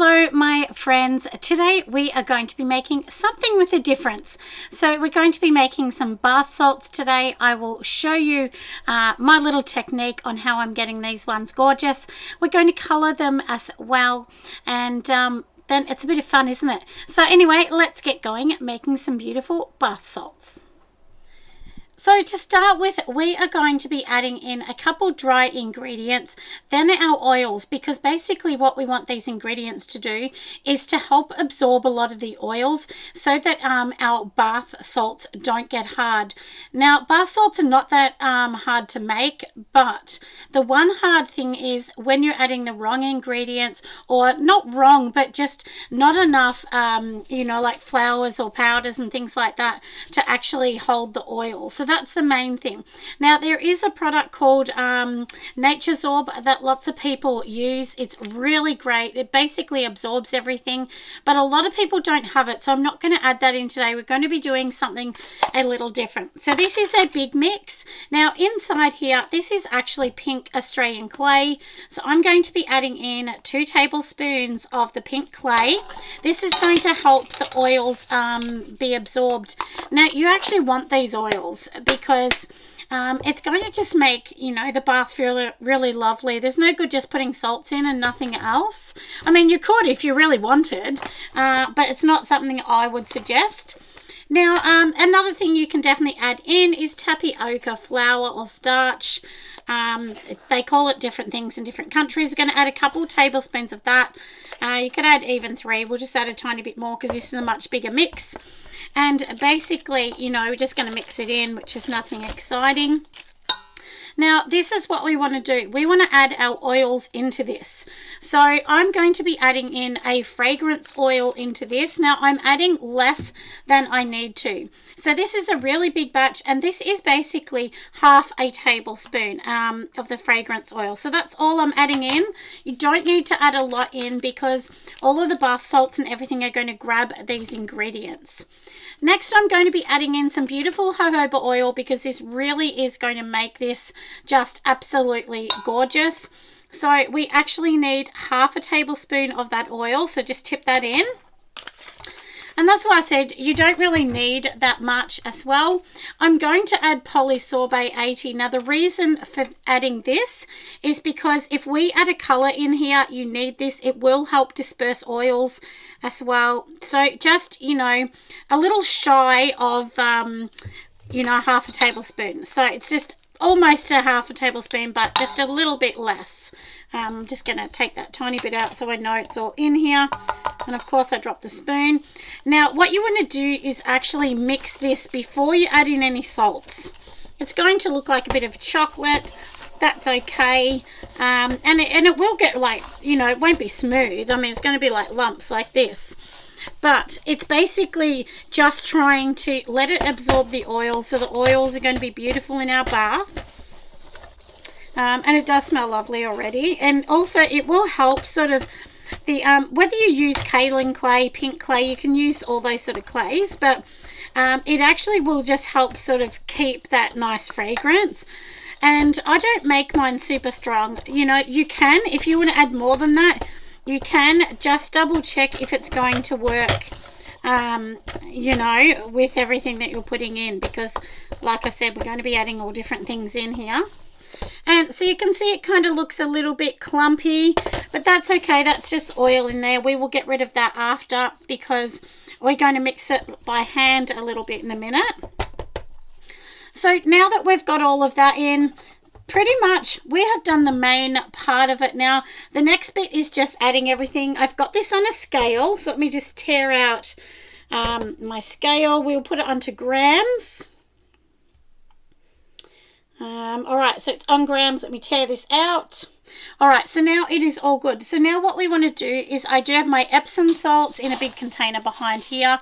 Hello my friends, today we are going to be making something with a difference. So we're going to be making some bath salts today. I will show you my little technique on how I'm getting these ones gorgeous. We're going to colour them as well, and then it's a bit of fun, isn't it? So anyway, let's get going making some beautiful bath salts. So to start with, we are going to be adding in a couple dry ingredients, then our oils, because basically what we want these ingredients to do is to help absorb a lot of the oils so that our bath salts don't get hard. Now, bath salts are not that hard to make, but the one hard thing is when you're adding the wrong ingredients, or not wrong, but just not enough, like flowers or powders and things like that to actually hold the oil. So that's the main thing. Now there is a product called Nature's Orb that lots of people use. It's really great. It basically absorbs everything, but a lot of people don't have it, so I'm not going to add that in today. We're going to be doing something a little different. So this is a big mix. Now inside here, this is actually pink Australian clay, so I'm going to be adding in 2 tablespoons of the pink clay. This is going to help the oils be absorbed. Now you actually want these oils because it's going to just make, the bath feel really lovely. There's no good just putting salts in and nothing else. I mean, you could if you really wanted, but it's not something I would suggest. Now, another thing you can definitely add in is tapioca flour or starch. They call it different things in different countries. We're going to add a couple tablespoons of that. You could add even 3. We'll just add a tiny bit more because this is a much bigger mix. And basically, we're just going to mix it in, which is nothing exciting. Now, this is what we want to do. We want to add our oils into this. So I'm going to be adding in a fragrance oil into this. Now, I'm adding less than I need to. So this is a really big batch, and this is basically half a tablespoon of the fragrance oil. So that's all I'm adding in. You don't need to add a lot in because all of the bath salts and everything are going to grab these ingredients. Next, I'm going to be adding in some beautiful jojoba oil because this really is going to make this just absolutely gorgeous. So we actually need half a tablespoon of that oil, so just tip that in. And that's why I said you don't really need that much as well. I'm going to add polysorbate 80. Now the reason for adding this is because if we add a colour in here, you need this. It will help disperse oils as well. So just, a little shy of, half a tablespoon. So it's just almost a half a tablespoon, but just a little bit less. I'm just going to take that tiny bit out so I know it's all in here. And of course I dropped the spoon. Now what you want to do is actually mix this before you add in any salts. It's going to look like a bit of chocolate. That's okay. And it will get it won't be smooth. I mean, it's going to be like lumps like this. But it's basically just trying to let it absorb the oil, so the oils are going to be beautiful in our bath. And it does smell lovely already. And also it will help sort of the, whether you use kaolin clay, pink clay, you can use all those sort of clays, but it actually will just help sort of keep that nice fragrance. And I don't make mine super strong. You can, if you want to add more than that, you can just double check if it's going to work, with everything that you're putting in, because like I said, we're going to be adding all different things in here. And so you can see it kind of looks a little bit clumpy, but that's okay. That's just oil in there. We will get rid of that after because we're going to mix it by hand a little bit in a minute. So now that we've got all of that in, pretty much we have done the main part of it. Now the next bit is just adding everything. I've got this on a scale, so let me just tear out my scale. We'll put it onto grams. All right, so it's on grams. Let me tear this out. All right, so now it is all good. So now what we want to do is I do have my Epsom salts in a big container behind here.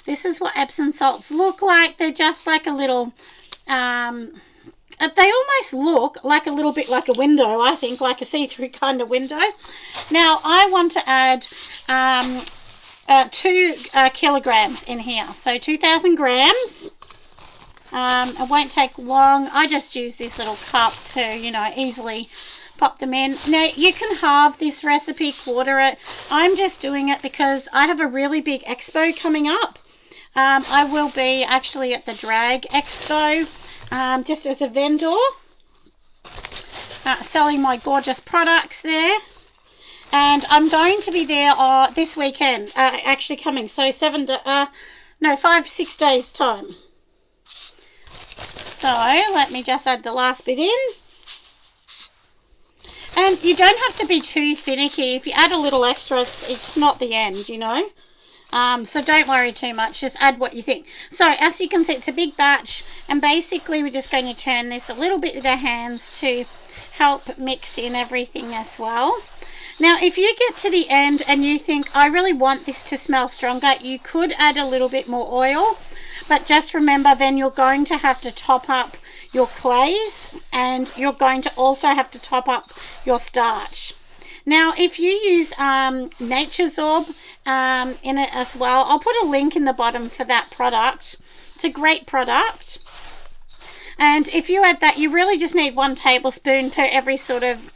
This is what Epsom salts look like. They're just like a little, they almost look like a little bit like a window, I think, like a see-through kind of window. Now I want to add 2 kilograms in here, so 2,000 grams. It won't take long. I just use this little cup to, you know, easily pop them in. Now, you can halve this recipe, quarter it. I'm just doing it because I have a really big expo coming up. I will be actually at the Drag Expo just as a vendor, selling my gorgeous products there. And I'm going to be there this weekend, actually coming. So 5-6 days time. So let me just add the last bit in. And you don't have to be too finicky. If you add a little extra, it's not the end, you know. So don't worry too much. Just add what you think. So as you can see, it's a big batch. And basically we're just going to turn this a little bit with our hands to help mix in everything as well. Now, if you get to the end and you think, I really want this to smell stronger, you could add a little bit more oil. But just remember, then you're going to have to top up your clays, and you're going to also have to top up your starch. Now, if you use Nature's Orb in it as well, I'll put a link in the bottom for that product. It's a great product. And if you add that, you really just need 1 tablespoon per every sort of,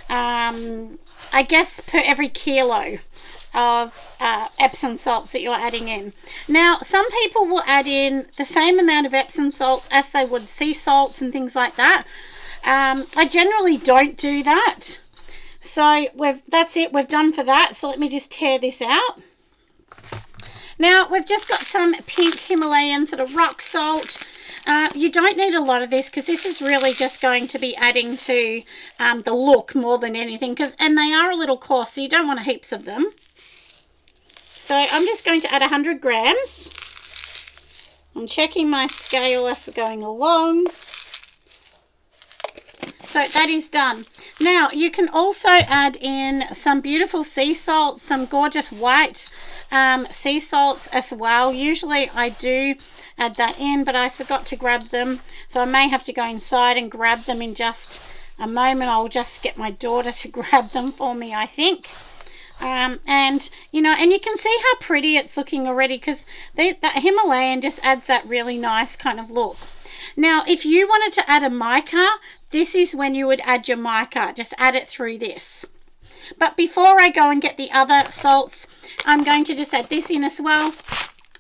I guess, per every kilo of Epsom salts that you're adding in. Now, some people will add in the same amount of Epsom salts as they would sea salts and things like that. I generally don't do that. So that's it. We've done for that. So let me just tear this out. Now, we've just got some pink Himalayan sort of rock salt. You don't need a lot of this because this is really just going to be adding to the look more than anything. And they are a little coarse, so you don't want heaps of them. So I'm just going to add 100 grams. I'm checking my scale as we're going along. So that is done. Now, you can also add in some beautiful sea salts, some gorgeous white sea salts as well. Usually I do add that in, but I forgot to grab them. So I may have to go inside and grab them in just a moment. I'll just get my daughter to grab them for me, I think. And, you know, and you can see how pretty it's looking already because that Himalayan just adds that really nice kind of look. Now, if you wanted to add a mica, this is when you would add your mica. Just add it through this. But before I go and get the other salts, I'm going to just add this in as well.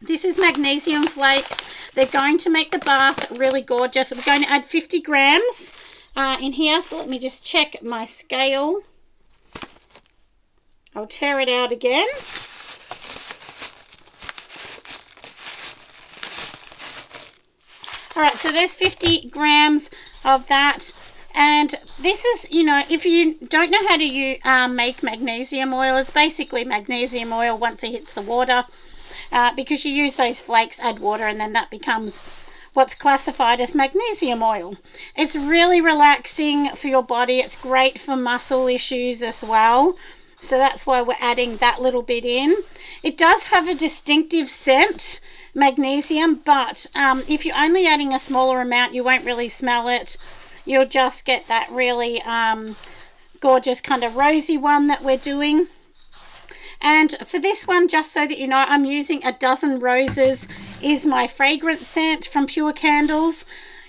This is magnesium flakes. They're going to make the bath really gorgeous. We're going to add 50 grams in here. So let me just check my scale. I'll tear it out again. All right, so there's 50 grams of that. And this is, you know, if you don't know how to make magnesium oil, it's basically magnesium oil once it hits the water. Because you use those flakes, add water, and then that becomes what's classified as magnesium oil. It's really relaxing for your body. It's great for muscle issues as well. So that's why we're adding that little bit in. It does have a distinctive scent, magnesium, but if you're only adding a smaller amount, you won't really smell it. You'll just get that really gorgeous kind of rosy one that we're doing. And for this one, just so that you know, I'm using A Dozen Roses is my fragrance scent from Pure Candles.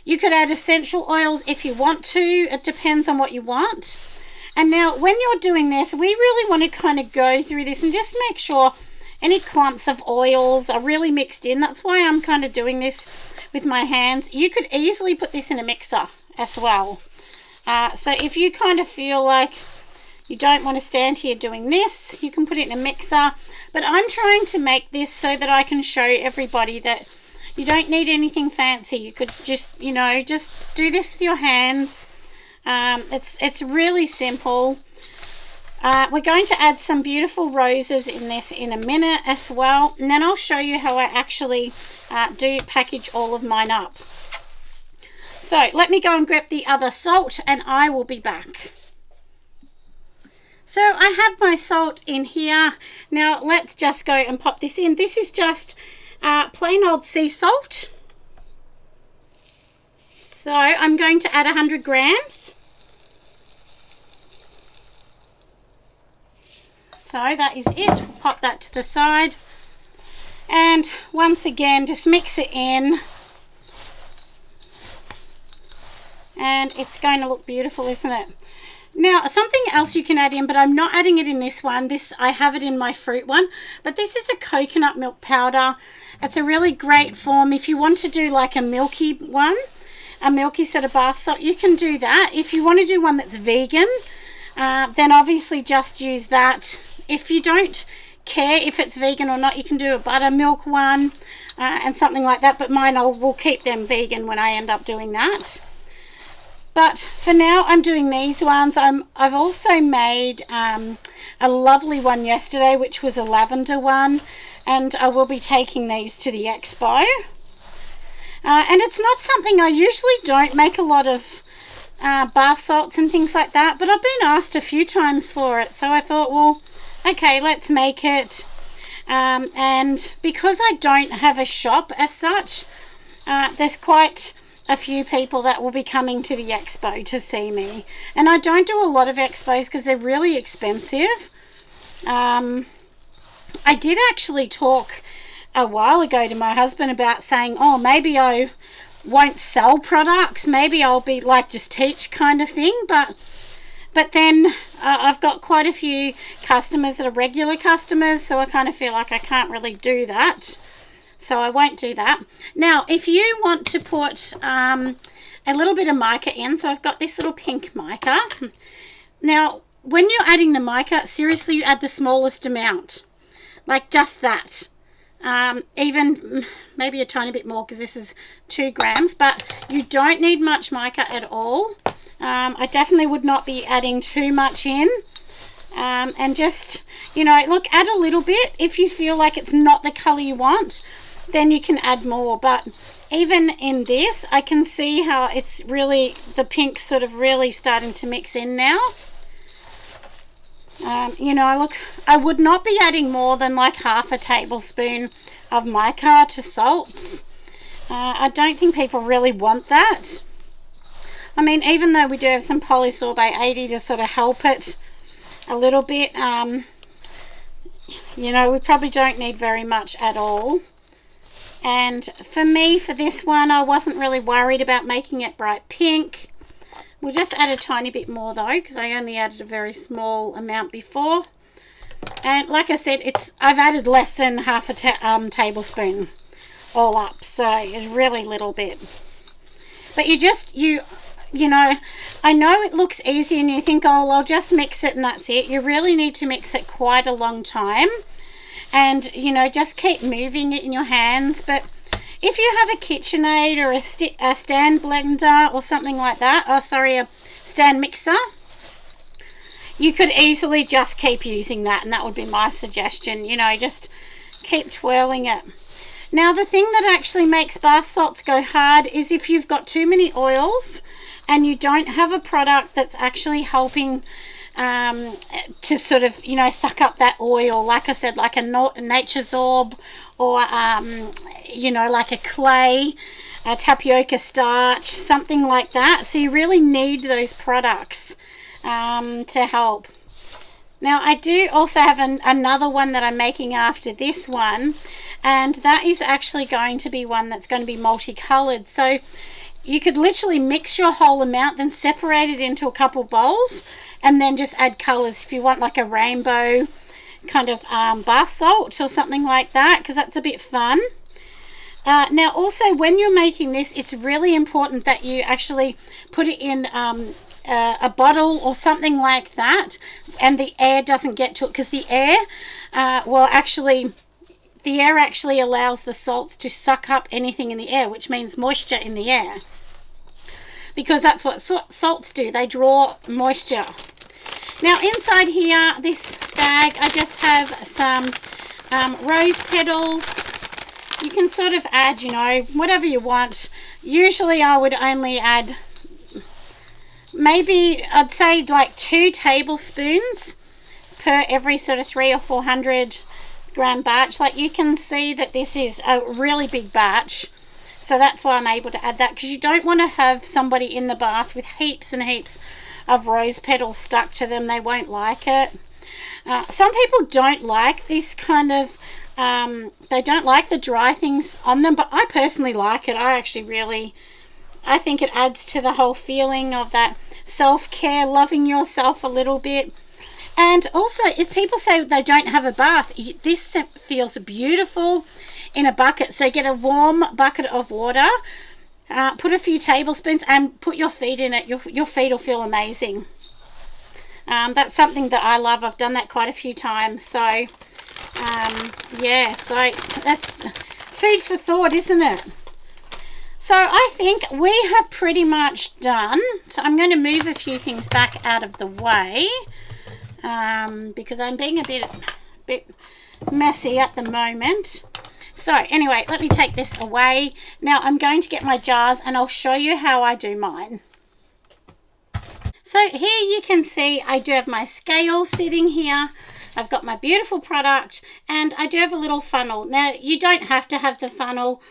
You could add essential oils if you want to. It depends on what you want. And now when you're doing this, we really want to kind of go through this and just make sure any clumps of oils are really mixed in. That's why I'm kind of doing this with my hands. You could easily put this in a mixer as well. So if you kind of feel like you don't want to stand here doing this, you can put it in a mixer. But I'm trying to make this so that I can show everybody that you don't need anything fancy. You could just, you know, just do this with your hands. It's really simple. We're going to add some beautiful roses in this in a minute as well. And then I'll show you how I actually do package all of mine up. So let me go and grab the other salt and I will be back. So I have my salt in here. Now let's just go and pop this in. This is just plain old sea salt. So I'm going to add 100 grams. So that is it. We'll pop that to the side. And once again, just mix it in. and it's going to look beautiful, isn't it? Now, something else you can add in, but I'm not adding it in this one. I have it in my fruit one, but this is a coconut milk powder. It's a really great form. If you want to do like a milky one, a milky sort of bath salt, you can do that. If you want to do one that's vegan, then obviously just use that. If you don't care if it's vegan or not, you can do a buttermilk one and something like that, but mine will keep them vegan when I end up doing that. But for now, I'm doing these ones. I've also made a lovely one yesterday, which was a lavender one, and I will be taking these to the expo. And it's not something I usually don't make a lot of bath salts and things like that, but I've been asked a few times for it, so I thought, well, okay, let's make it. And because I don't have a shop as such, there's quite a few people that will be coming to the expo to see me, and I don't do a lot of expos because they're really expensive. I did actually talk a while ago to my husband about saying, oh, maybe I won't sell products, maybe I'll be like just teach kind of thing, but then I've got quite a few customers that are regular customers, so I kind of feel like I can't really do that. So I won't do that. Now, if you want to put a little bit of mica in, so I've got this little pink mica. Now, when you're adding the mica, seriously, you add the smallest amount. Like just that. Even maybe a tiny bit more because this is 2 grams, but you don't need much mica at all. I definitely would not be adding too much in. And just, you know, look, add a little bit. If you feel like it's not the color you want, then you can add more. But even in this, I can see how it's really, the pink sort of really starting to mix in now. You know, look, I would not be adding more than like half a tablespoon of mica to salts. I don't think people really want that. I mean, even though we do have some polysorbate 80 to sort of help it a little bit, you know, we probably don't need very much at all. And for me, for this one, I wasn't really worried about making it bright pink. We'll just add a tiny bit more though, because I only added a very small amount before. And like I said, I've added less than half a tablespoon all up, so it's really little bit. But you know, I know it looks easy and you think, oh, well, I'll just mix it and that's it. You really need to mix it quite a long time. And, you know, just keep moving it in your hands. But if you have a KitchenAid or a stand blender or something like that, a stand mixer, you could easily just keep using that, and that would be my suggestion. You know, just keep twirling it. Now, the thing that actually makes bath salts go hard is if you've got too many oils and you don't have a product that's actually helping to sort of, you know, suck up that oil, like I said, like a Nature's Orb, or you know, like a clay, a tapioca starch, something like that. So you really need those products to help. Now, I do also have another one that I'm making after this one, and that is actually going to be one that's going to be multicolored. So you could literally mix your whole amount, then separate it into a couple bowls, and then just add colors if you want like a rainbow kind of bath salt or something like that, because that's a bit fun. Now, also, when you're making this, it's really important that you actually put it in a bottle or something like that, and the air doesn't get to it, because the air the air actually allows the salts to suck up anything in the air, which means moisture in the air, because that's what salts do. They draw moisture. Now, inside here, this bag, I just have some rose petals. You can sort of add, you know, whatever you want. Usually I would only add, maybe I'd say like 2 tablespoons per every sort of 300 or 400 gram batch. Like, you can see that this is a really big batch, so that's why I'm able to add that, because you don't want to have somebody in the bath with heaps and heaps of rose petals stuck to them. They won't like it. Some people don't like this kind of they don't like the dry things on them, but I personally like it. I actually really I think it adds to the whole feeling of that self-care, loving yourself a little bit. And also, if people say they don't have a bath, this feels beautiful in a bucket. So get a warm bucket of water, put a few tablespoons, and put your feet in it. Your feet will feel amazing. That's something that I love. I've done that quite a few times. So, yeah, so that's food for thought, isn't it? So I think we have pretty much done. So I'm going to move a few things back out of the way because I'm being a bit messy at the moment. So anyway, let me take this away. Now I'm going to get my jars and I'll show you how I do mine. So here you can see I do have my scale sitting here. I've got my beautiful product and I do have a little funnel. Now you don't have to have the funnel,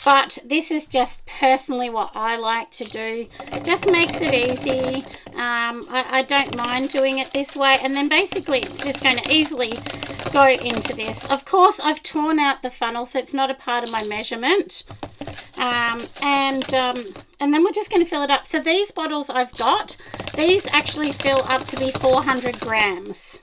but this is just personally what I like to do. It just makes it easy. I don't mind doing it this way, and then basically it's just going to easily go into this. Of course, I've torn out the funnel, so it's not a part of my measurement. And then we're just going to fill it up. So these bottles I've got, these actually fill up to be 400 grams.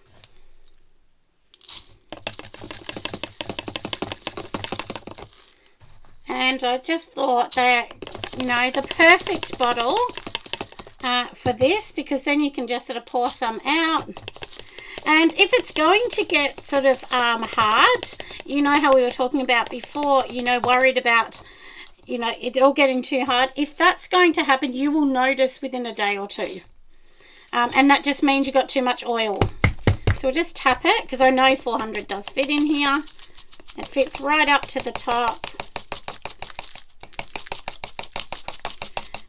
And I just thought that, you know, the perfect bottle for this, because then you can just sort of pour some out. And if it's going to get sort of hard, you know how we were talking about before, you know, worried about, you know, it all getting too hard. If that's going to happen, you will notice within a day or two. And that just means you got too much oil. So we'll just tap it, because I know 400 does fit in here. It fits right up to the top.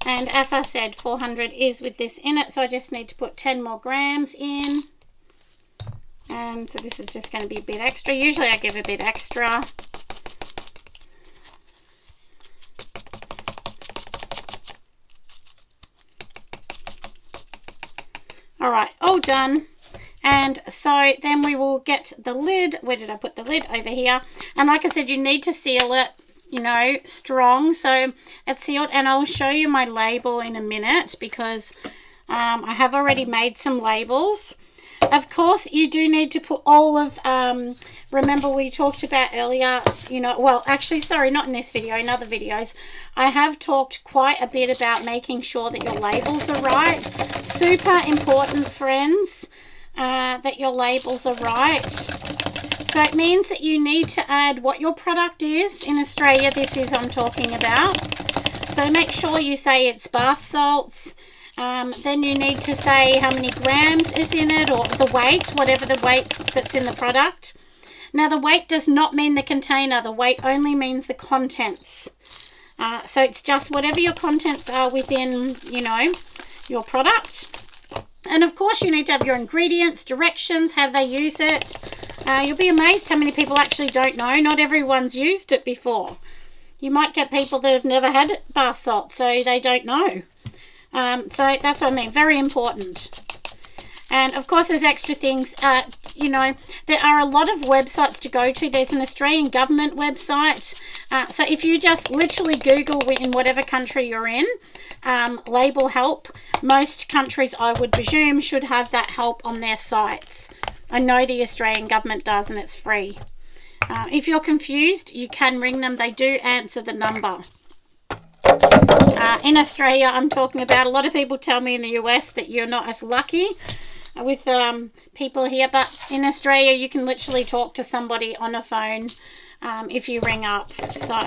And as I said, 400 is with this in it, so I just need to put 10 more grams in. And so this is just going to be a bit extra. Usually I give a bit extra. All right, all done. And so then we will get the lid. Where did I put the lid? Over here. And like I said, you need to seal it, you know, strong, so it's sealed. And I'll show you my label in a minute, because I have already made some labels. Of course, you do need to put all of, remember we talked about earlier, you know, well, actually, sorry, not in this video, in other videos, I have talked quite a bit about making sure that your labels are right. Super important, friends, that your labels are right. So it means that you need to add what your product is. In Australia, this is I'm talking about. So make sure you say it's bath salts. Then you need to say how many grams is in it, or the weight, whatever the weight that's in the product. Now the weight does not mean the container. The weight only means the contents. So it's just whatever your contents are within, you know, your product. And of course you need to have your ingredients, directions, how they use it. You'll be amazed how many people actually don't know. Not everyone's used it before. You might get people that have never had bath salt, so they don't know. So that's what I mean, very important. And of course there's extra things, you know, there are a lot of websites to go to. There's an Australian government website. So if you just literally Google in whatever country you're in, label help, most countries I would presume should have that help on their sites. I know the Australian government does, and it's free. If you're confused, you can ring them. They do answer the number. In Australia, I'm talking about, a lot of people tell me in the US that you're not as lucky with people here, but in Australia you can literally talk to somebody on a phone if you ring up. So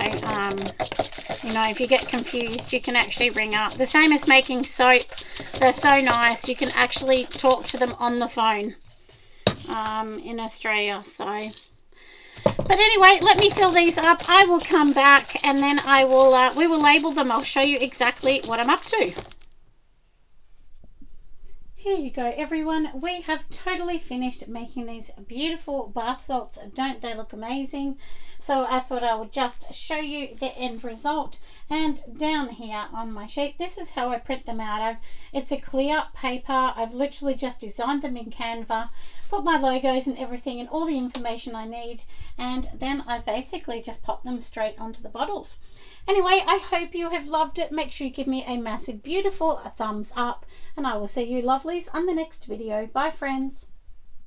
you know, if you get confused, you can actually ring up. The same as making soap. They're so nice, you can actually talk to them on the phone in Australia. So but anyway, let me fill these up. I will come back and then I will we will label them. I'll show you exactly what I'm up to. Here you go, everyone. We have totally finished making these beautiful bath salts. Don't they look amazing? So I thought I would just show you the end result. And down here on my sheet, this is how I print them out of. It's a clear paper. I've literally just designed them in Canva, put my logos and everything and all the information I need, and then I basically just pop them straight onto the bottles. Anyway, I hope you have loved it. Make sure you give me a massive, beautiful thumbs up, and I will see you lovelies on the next video. Bye, friends.